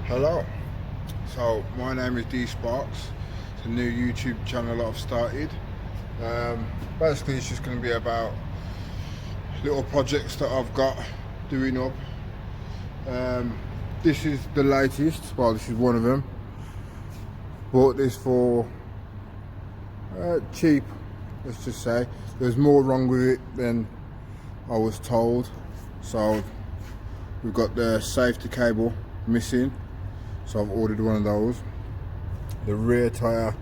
Hello, so my name is Sprks. It's a new YouTube channel I've started. Basically it's just going to be about little projects that I've got doing up. This is the latest, well this is one of them. Bought this for cheap, let's just say. There's more wrong with it than I was told. So we've got the safety cable missing, so I've ordered one of those. The rear tyre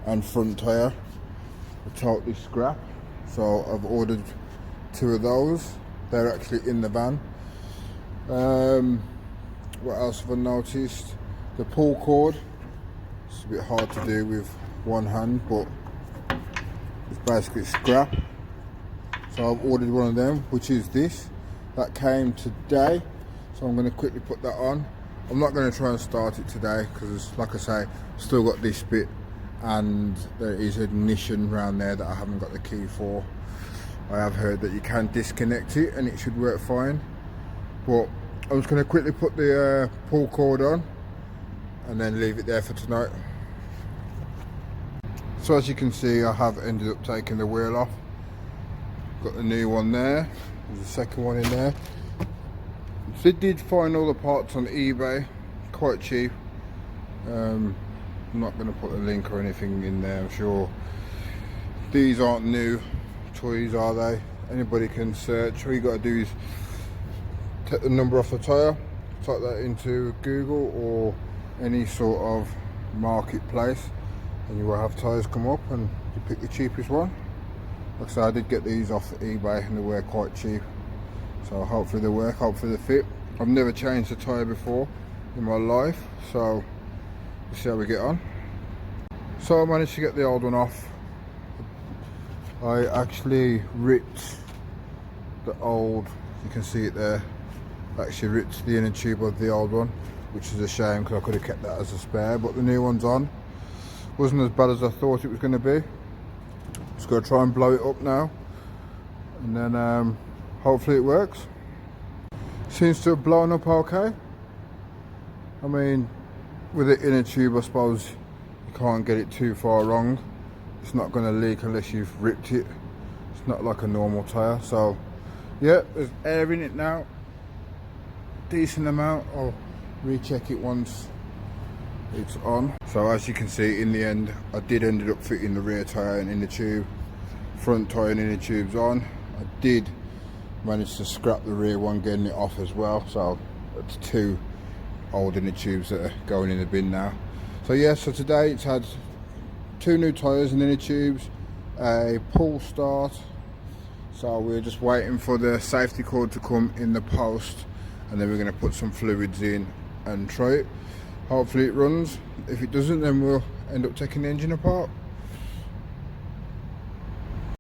and front tyre are totally scrap, so I've ordered two of those. They're actually in the van. What else have I noticed? The pull cord, it's a bit hard to do with one hand, but it's basically scrap. So I've ordered one of them, which is this. That came today, so I'm going to quickly put that on. I'm not going to try and start it today because, like I say, still got this bit and there is ignition around there that I haven't got the key for. I have heard that you can disconnect it and it should work fine, but I'm just going to quickly put the pull cord on and then leave it there for tonight. So as you can see, I have ended up taking the wheel off. Got the new one there, there's a second one in there. So I did find all the parts on eBay, quite cheap. I'm not going to put a link or anything in there, I'm sure. These aren't new toys, are they? Anybody can search. All you got to do is take the number off the tyre, type that into Google or any sort of marketplace, and you will have tyres come up and you pick the cheapest one. Like I said, I did get these off eBay and they were quite cheap. So hopefully they work, hopefully they fit. I've never changed a tyre before in my life, so we'll see how we get on. So I managed to get the old one off. I actually ripped the old, you can see it there, I actually ripped the inner tube of the old one, which is a shame because I could have kept that as a spare, but the new one's on. Wasn't as bad as I thought it was going to be. Just got to try and blow it up now, and then hopefully it works. Seems to have blown up okay. I mean, with the inner tube I suppose you can't get it too far wrong. It's not going to leak unless you've ripped it. It's not like a normal tyre. So yeah, there's air in it now, decent amount. I'll recheck it once it's on. So as you can see, in the end I did end up fitting the rear tyre and inner tube, front tyre and inner tubes on. I did manage to scrap the rear one, getting it off as well, so that's two old inner tubes that are going in the bin now. So yeah, so today it's had two new tyres and inner tubes, a pull start, so we're just waiting for the safety cord to come in the post, and then we're going to put some fluids in and try it. Hopefully it runs. If it doesn't, then we'll end up taking the engine apart.